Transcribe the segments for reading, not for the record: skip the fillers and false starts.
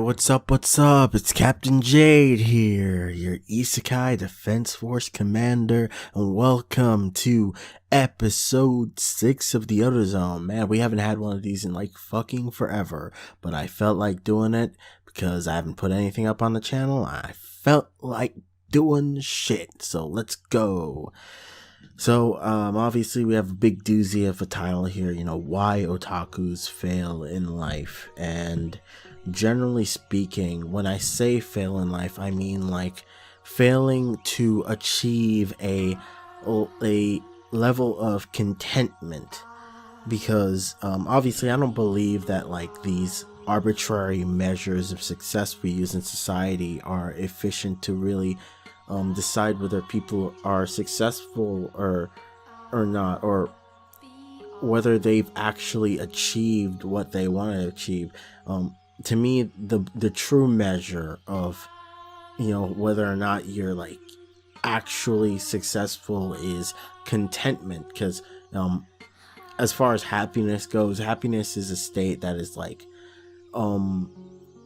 What's up? What's up? It's Captain Jade here, your Isekai Defense Force Commander, and welcome to episode 6 of the Ota-Zone. Man, we haven't had one of these in like fucking forever, but I felt like doing it because I haven't put anything up on the channel. I felt like doing shit, so let's go. So, obviously we have a big doozy of a title here, why otakus fail in life. And generally speaking, when I say fail in life, I mean like failing to achieve a level of contentment. Because, obviously I don't believe that like these arbitrary measures of success we use in society are efficient to really decide whether people are successful or not, or whether they've actually achieved what they want to achieve. To me, the true measure of whether or not you're like actually successful is contentment. Because as far as happiness goes, happiness is a state that is like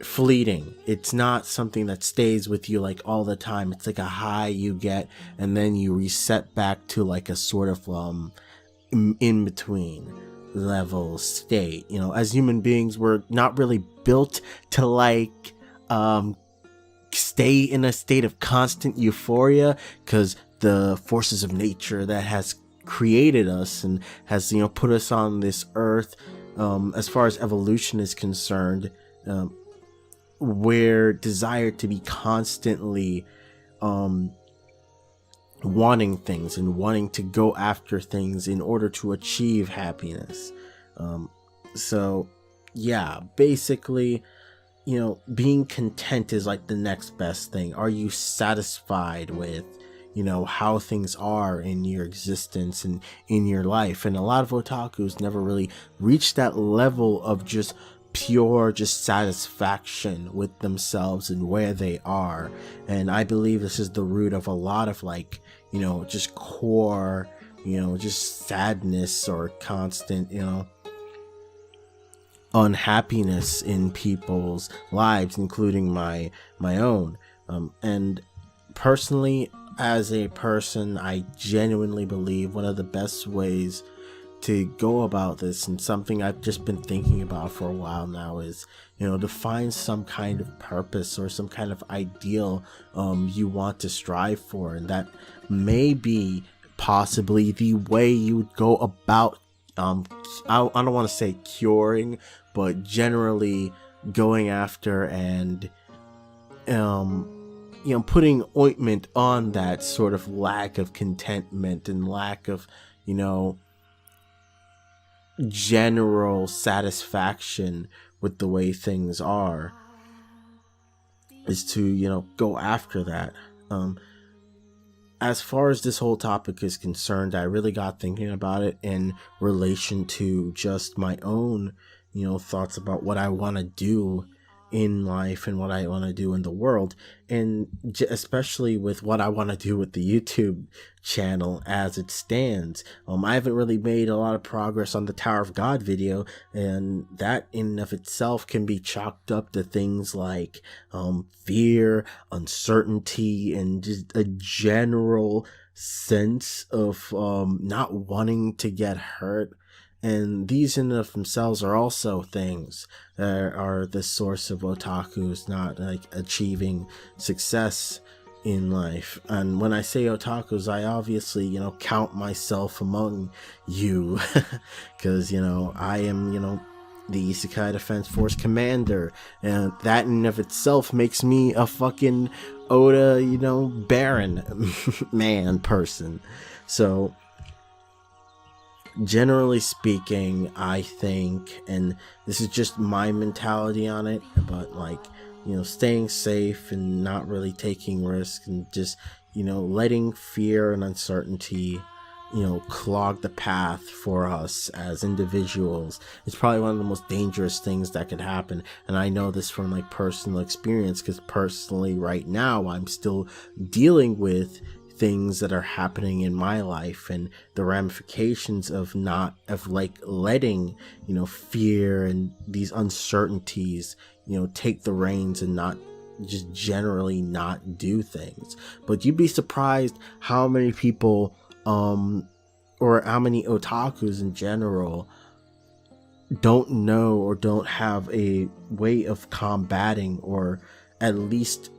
fleeting. It's not something that stays with you like all the time. It's like a high you get and then you reset back to like a sort of in between level state. As human beings, we're not really built to like stay in a state of constant euphoria, because the forces of nature that has created us and has put us on this earth, as far as evolution is concerned, we're desired to be constantly wanting things and wanting to go after things in order to achieve happiness. So yeah, basically, being content is like the next best thing. Are you satisfied with how things are in your existence and in your life? And a lot of otakus never really reach that level of just pure satisfaction with themselves and where they are. And I believe this is the root of a lot of like just core just sadness or constant unhappiness in people's lives, including my own. And personally, as a person, I genuinely believe one of the best ways to go about this, and something I've just been thinking about for a while now, is to find some kind of purpose or some kind of ideal you want to strive for. And that may be possibly the way you would go about I don't want to say curing, but generally going after and putting ointment on that sort of lack of contentment and lack of general satisfaction with the way things are, is to go after that. As far as this whole topic is concerned, I really got thinking about it in relation to just my own thoughts about what I want to do in life and what I want to do in the world, and especially with what I want to do with the YouTube channel as it stands. I haven't really made a lot of progress on the Tower of God video, and that in and of itself can be chalked up to things like fear, uncertainty, and just a general sense of not wanting to get hurt. And these in and of themselves are also things that are the source of otakus not like achieving success in life. And when I say otakus, I obviously count myself among you, because I am the Isekai Defense Force Commander, and that in and of itself makes me a fucking Oda Baron man person. So generally speaking, I think, and this is just my mentality on it, but like staying safe and not really taking risks, and just letting fear and uncertainty clog the path for us as individuals, it's probably one of the most dangerous things that could happen. And I know this from like personal experience, because personally right now I'm still dealing with things that are happening in my life, and the ramifications of letting fear and these uncertainties take the reins and not just generally not do things. But you'd be surprised how many people or how many otakus in general don't know or don't have a way of combating, or at least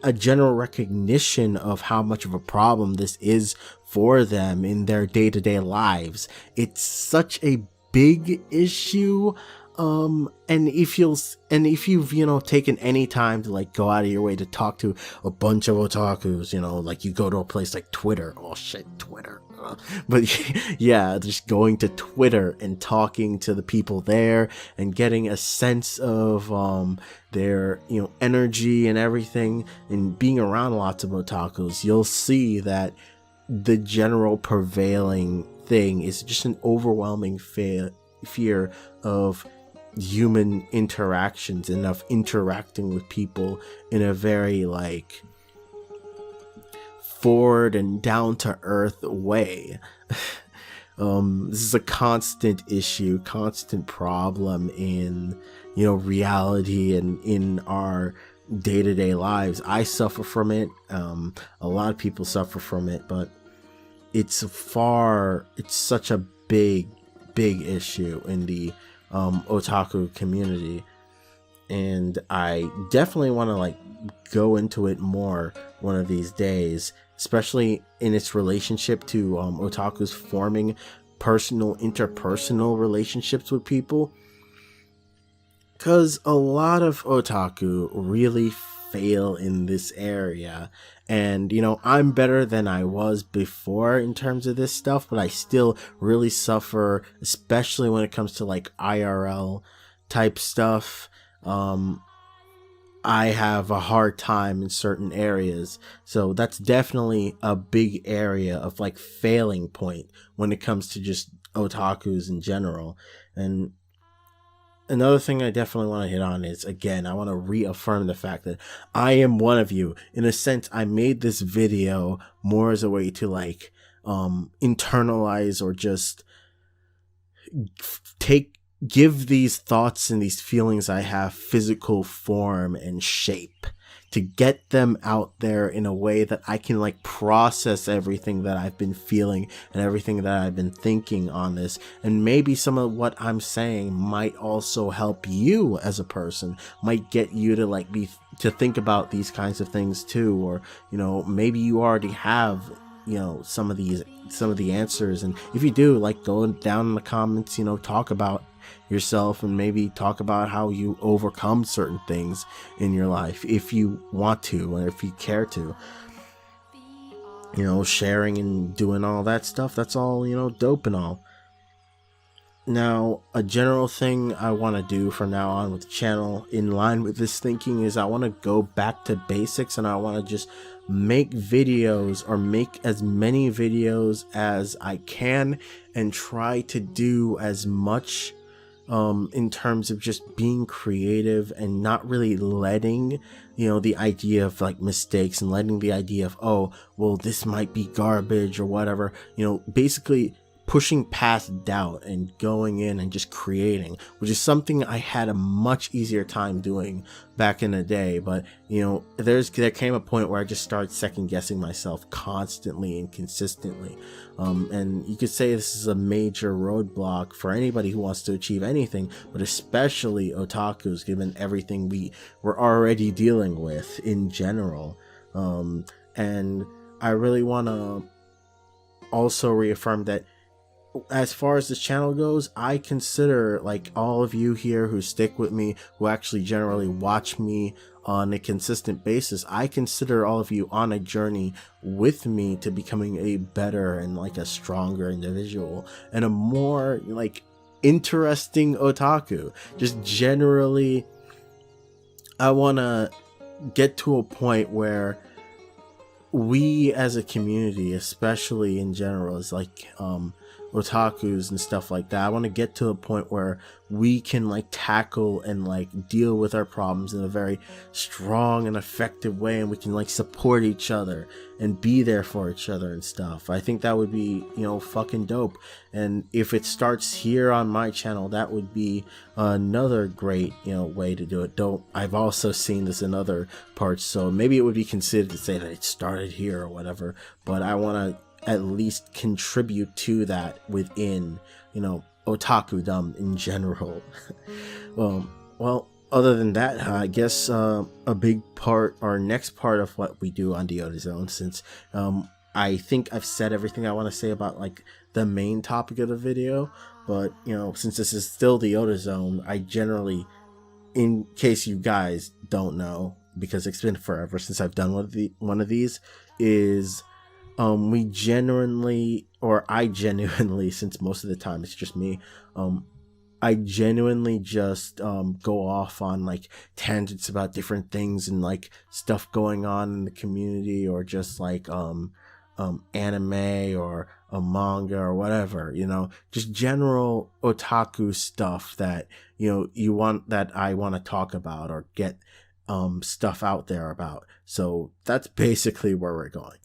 a general recognition of how much of a problem this is for them in their day-to-day lives. It's such a big issue. And if you've taken any time to like go out of your way to talk to a bunch of otakus, like you go to a place like Twitter. Oh shit, Twitter. But yeah, just going to Twitter and talking to the people there and getting a sense of their energy and everything, and being around lots of otakus, you'll see that the general prevailing thing is just an overwhelming fear of human interactions and of interacting with people in a very like forward and down to earth way. This is a constant issue, constant problem in reality and in our day-to-day lives. I suffer from it. A lot of people suffer from it, but it's such a big issue in the otaku community, and I definitely want to like go into it more one of these days, especially in its relationship to otakus forming interpersonal relationships with people, because a lot of otaku really fail in this area. And I'm better than I was before in terms of this stuff, but I still really suffer, especially when it comes to like IRL type stuff. I have a hard time in certain areas, so that's definitely a big area of like failing point when it comes to just otakus in general. And another thing I definitely want to hit on is, again, I want to reaffirm the fact that I am one of you. In a sense, I made this video more as a way to like internalize or just give these thoughts and these feelings I have physical form and shape, to get them out there in a way that I can like process everything that I've been feeling and everything that I've been thinking on this. And maybe some of what I'm saying might also help you as a person, might get you to like to think about these kinds of things too. Or, maybe you already have, some of the answers. And if you do, like, go down in the comments, talk about yourself and maybe talk about how you overcome certain things in your life if you want to, or if you care to. Sharing and doing all that stuff, that's all dope and all. Now, a general thing I want to do from now on with the channel, in line with this thinking, is I want to go back to basics, and I want to just make videos, or make as many videos as I can, and try to do as much in terms of just being creative and not really letting the idea of like mistakes, and letting the idea of, oh well, this might be garbage or whatever, basically pushing past doubt and going in and just creating, which is something I had a much easier time doing back in the day. But there came a point where I just started second guessing myself constantly and consistently, and you could say this is a major roadblock for anybody who wants to achieve anything, but especially otakus, given everything we were already dealing with in general. And I really want to also reaffirm that as far as this channel goes, I consider like all of you here who stick with me, who actually generally watch me on a consistent basis, I consider all of you on a journey with me to becoming a better and like a stronger individual and a more like interesting otaku. Just generally, I want to get to a point where we as a community, especially in general, is like otakus and stuff like that. I want to get to a point where we can like tackle and like deal with our problems in a very strong and effective way, and we can like support each other and be there for each other and stuff. I think that would be, fucking dope. And if it starts here on my channel, that would be another great, way to do it. I've also seen this in other parts, so maybe it would be considered to say that it started here or whatever, but I want to at least contribute to that within, otakudom in general. Well, other than that, I guess a big part, or next part of what we do on the Ota-Zone, since I think I've said everything I want to say about like the main topic of the video, but since this is still the Ota-Zone, I generally, in case you guys don't know, because it's been forever since I've done one of these, is I genuinely, since most of the time it's just me, I genuinely just go off on like tangents about different things and like stuff going on in the community, or just like anime or a manga or whatever, just general otaku stuff that I want to talk about or get stuff out there about. So that's basically where we're going.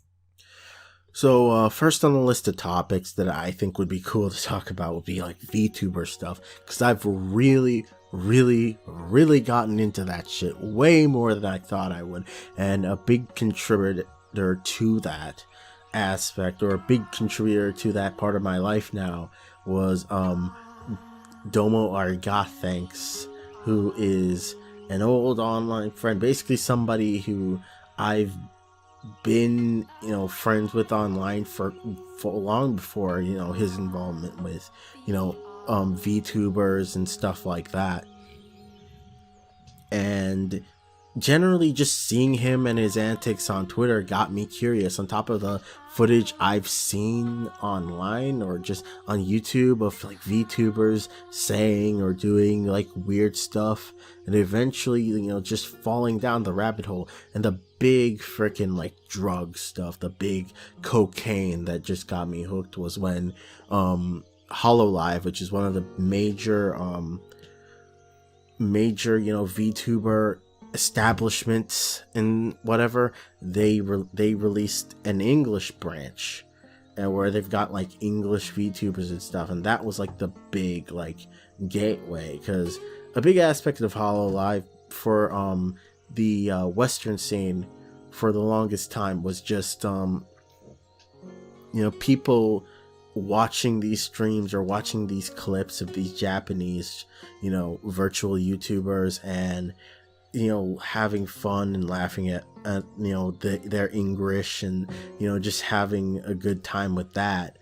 So first on the list of topics that I think would be cool to talk about would be like VTuber stuff, because I've really gotten into that shit way more than I thought I would, and a big contributor to that aspect, or a big contributor to that part of my life now, was Domo Arigathanks, who is an old online friend, basically somebody who I've been friends with online for long before his involvement with VTubers and stuff like that. And generally just seeing him and his antics on Twitter got me curious, on top of the footage I've seen online or just on YouTube of like VTubers saying or doing like weird stuff, and eventually just falling down the rabbit hole. And the big freaking like drug stuff, the big cocaine that just got me hooked, was when Hololive, which is one of the major VTuber establishments and whatever, they released an English branch, and where they've got like English VTubers and stuff, and that was like the big like gateway, because a big aspect of Hololive for the Western scene for the longest time was just people watching these streams or watching these clips of these Japanese virtual YouTubers, and having fun and laughing at their English, and just having a good time with that,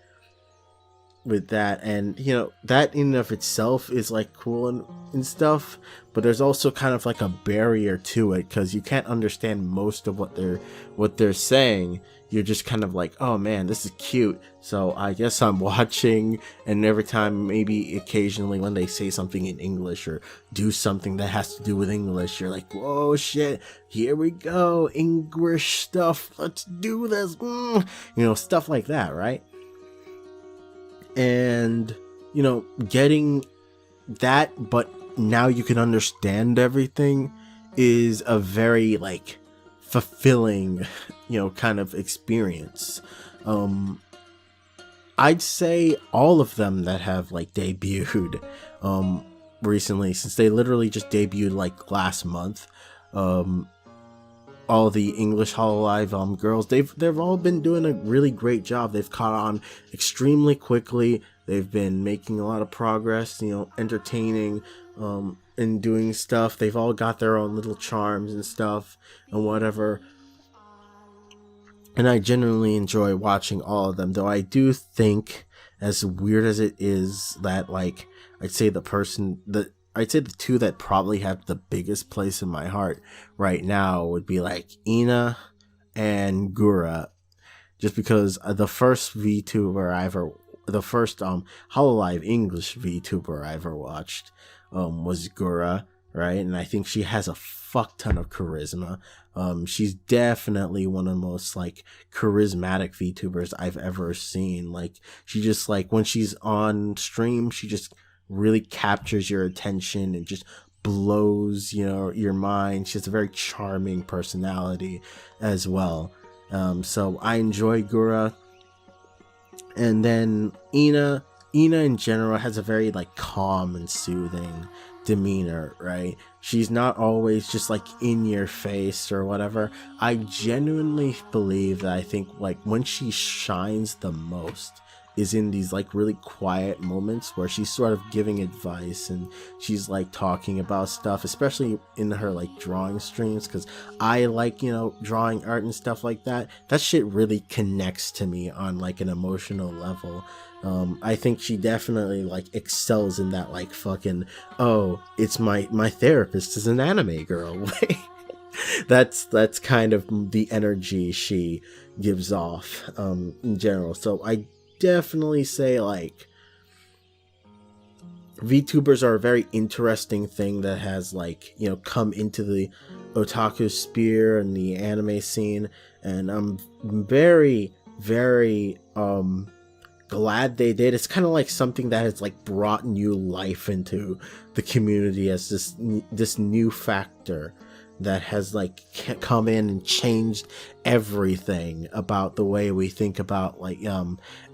and that in and of itself is like cool and stuff, but there's also kind of like a barrier to it, because you can't understand most of what they're saying. You're just kind of like, oh man, this is cute, so I guess I'm watching. And every time, maybe occasionally, when they say something in English or do something that has to do with English, you're like, whoa, shit, here we go, English stuff, let's do this, stuff like that, right? And getting that, but now you can understand everything, is a very like fulfilling kind of experience. I'd say all of them that have like debuted recently, since they literally just debuted like last month, all the English Hololive girls, they've all been doing a really great job. They've caught on extremely quickly. They've been making a lot of progress, entertaining and doing stuff. They've all got their own little charms and stuff and whatever. And I genuinely enjoy watching all of them, though I do think, as weird as it is, that like I'd say the two that probably have the biggest place in my heart right now would be like Ina and Gura, just because the first Hololive English VTuber I ever watched was Gura, right? And I think she has a fuck ton of charisma. She's definitely one of the most like charismatic VTubers I've ever seen. Like she just like when she's on stream, she just really captures your attention and just blows your mind. She has a very charming personality as well. So I enjoy Gura. And then Ina in general has a very like calm and soothing demeanor, right? She's not always just like in your face or whatever. I genuinely believe that I think like when she shines the most is in these like really quiet moments where she's sort of giving advice and she's like talking about stuff, especially in her like drawing streams, because I like drawing art and stuff like that. That shit really connects to me on like an emotional level. I think she definitely like excels in that like fucking, oh, it's my therapist is an anime girl way. That's kind of the energy she gives off in general. So I definitely say like VTubers are a very interesting thing that has like come into the otaku sphere and the anime scene, and I'm very glad they did. It's kind of like something that has like brought new life into the community as this new factor that has like come in and changed everything about the way we think about like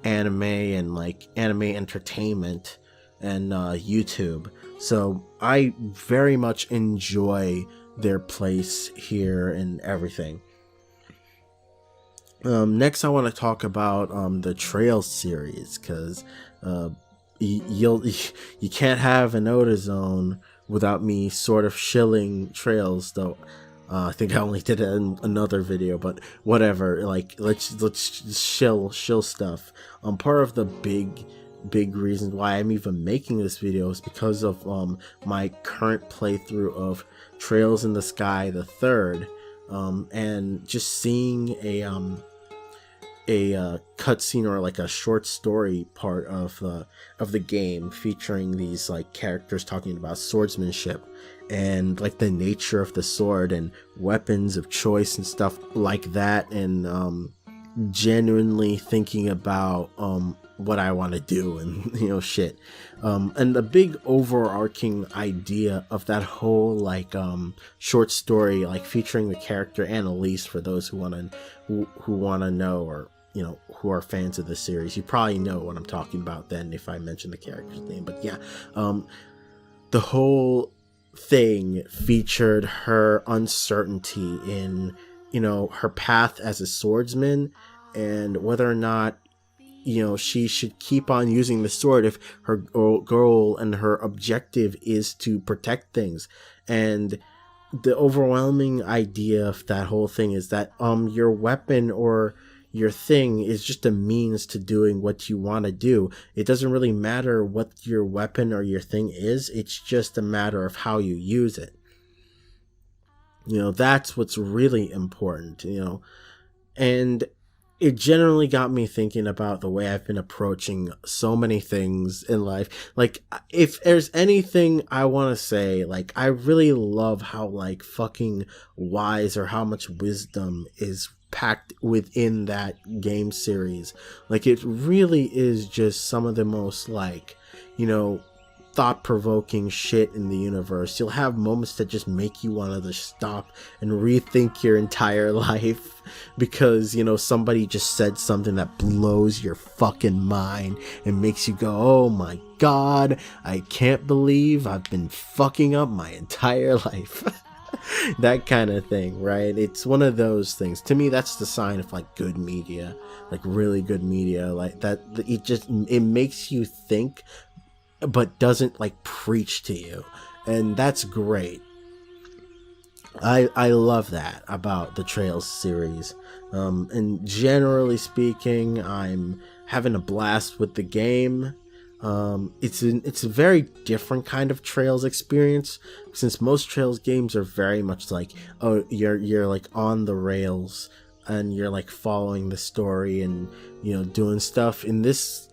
anime and like anime entertainment and YouTube. So I very much enjoy their place here and everything. Next I want to talk about the Trails series, because you can't have an Ota-Zone without me sort of shilling Trails, though I think I only did it in another video, but whatever. Like let's shill stuff. Part of the big reasons why I'm even making this video is because of my current playthrough of Trails in the Sky the Third, and just seeing a cutscene or like a short story part of the game featuring these like characters talking about swordsmanship and like the nature of the sword and weapons of choice and stuff like that, and genuinely thinking about what I want to do and shit, and the big overarching idea of that whole like short story, like featuring the character Annalise, for those who want to know, or who are fans of the series, you probably know what I'm talking about then if I mention the character's name. But yeah, the whole thing featured her uncertainty in her path as a swordsman, and whether or not she should keep on using the sword if her goal and her objective is to protect things. And the overwhelming idea of that whole thing is that your weapon or your thing is just a means to doing what you want to do. It doesn't really matter what your weapon or your thing is. It's just a matter of how you use it. That's what's really important, and it generally got me thinking about the way I've been approaching so many things in life. Like, if there's anything I want to say, like, I really love how like fucking wise, or how much wisdom is packed within that game series. Like, it really is just some of the most like thought-provoking shit in the universe. You'll have moments that just make you want to just stop and rethink your entire life because somebody just said something that blows your fucking mind and makes you go, oh my god, I can't believe I've been fucking up my entire life. That kind of thing, right? It's one of those things. To me, that's the sign of like good media, like really good media, like that. It makes you think but doesn't like preach to you, and that's great. I love that about the Trails series, and generally speaking, I'm having a blast with the game. It's a very different kind of Trails experience, since most Trails games are very much like, oh, you're like on the rails and you're like following the story and doing stuff. In this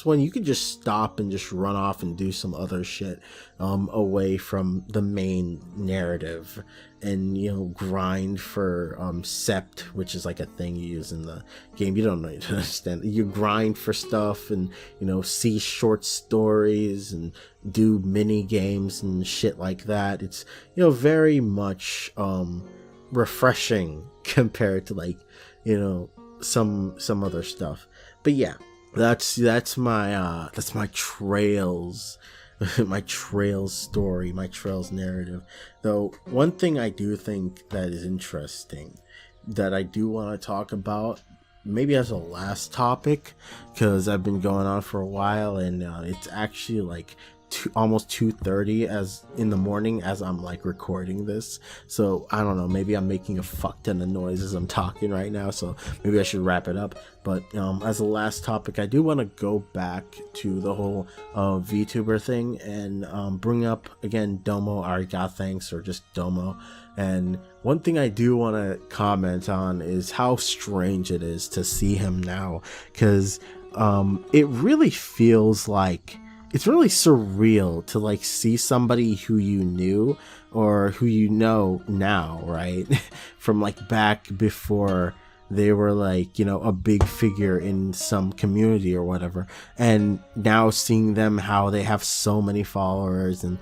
one, you could just stop and just run off and do some other shit away from the main narrative. and grind for sept, which is like a thing you use in the game. You don't need to understand. You grind for stuff and see short stories and do mini games and shit like that. It's very much refreshing compared to like some other stuff. But yeah, that's my trails my trails story, my trails narrative. Though one thing I do think that is interesting that I do want to talk about, maybe as a last topic, because I've been going on for a while, and it's actually like almost 2:30 as in the morning as I'm like recording this. So I don't know, maybe I'm making a fuck ton of noise as I'm talking right now, so maybe I should wrap it up. But as a last topic, I do want to go back to the whole VTuber thing and bring up again Domo Arigathanks, or just Domo. And one thing I do want to comment on is how strange it is to see him now, because it really feels like it's really surreal to like see somebody who you knew or who you know now, right? From like back before they were like, a big figure in some community or whatever. And now seeing them, how they have so many followers, and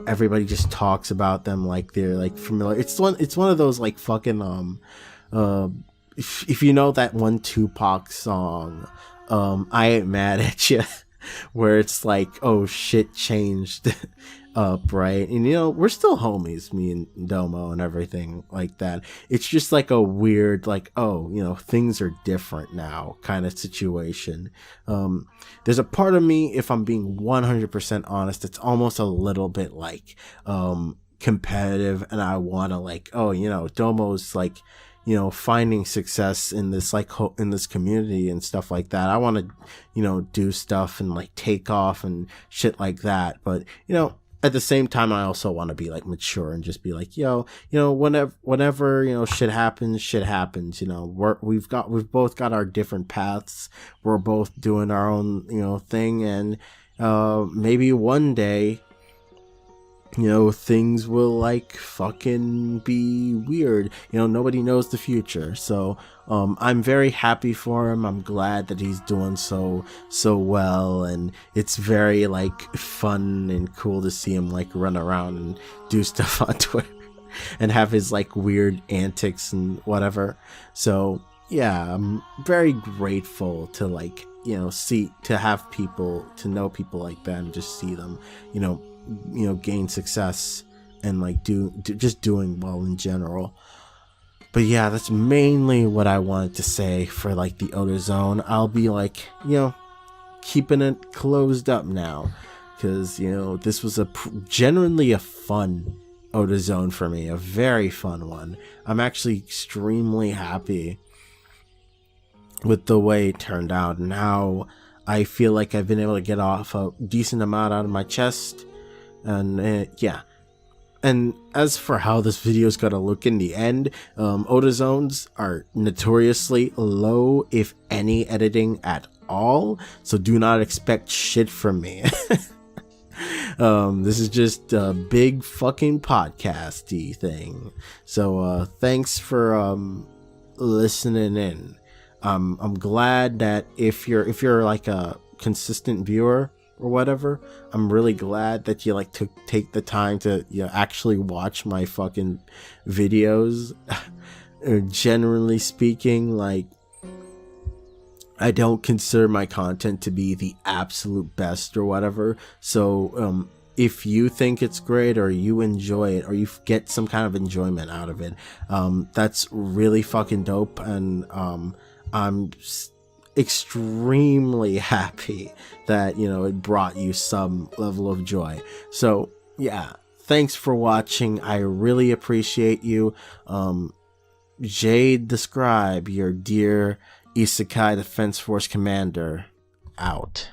everybody just talks about them like they're like familiar. It's one of those like fucking if you know that one Tupac song, I Ain't Mad at You, where it's like, oh shit changed up, right? And we're still homies, me and Domo and everything like that. It's just like a weird like, oh, things are different now kind of situation. There's a part of me, if I'm being 100% honest, it's almost a little bit like competitive, and I want to like, Domo's like finding success in this like in this community and stuff like that. I want to do stuff and like take off and shit like that. But at the same time, I also want to be like mature and just be like, whenever shit happens. We've both got our different paths. We're both doing our own thing, and maybe one day things will like fucking be weird. Nobody knows the future. So I'm very happy for him. I'm glad that he's doing so well, and it's very like fun and cool to see him like run around and do stuff on Twitter and have his like weird antics and whatever. So yeah, I'm very grateful to like have people, to know people like that, and just see them gain success and like just doing well in general. But yeah, that's mainly what I wanted to say for like the Ota-Zone. I'll be like keeping it closed up now, because this was genuinely a fun Ota-Zone for me, a very fun one. I'm actually extremely happy with the way it turned out. Now I feel like I've been able to get off a decent amount out of my chest. And yeah, and as for how this video is gonna look in the end, Ota-Zones are notoriously low, if any, editing at all, so do not expect shit from me. This is just a big fucking podcasty thing. So thanks for listening in. I'm glad that if you're like a consistent viewer or whatever, I'm really glad that you like to take the time to actually watch my fucking videos. Generally speaking, like, I don't consider my content to be the absolute best or whatever. So if you think it's great, or you enjoy it, or you get some kind of enjoyment out of it, that's really fucking dope. And I'm extremely happy that it brought you some level of joy. So yeah, thanks for watching. I really appreciate you. Jade the Scribe, your dear Isekai Defense Force commander, out.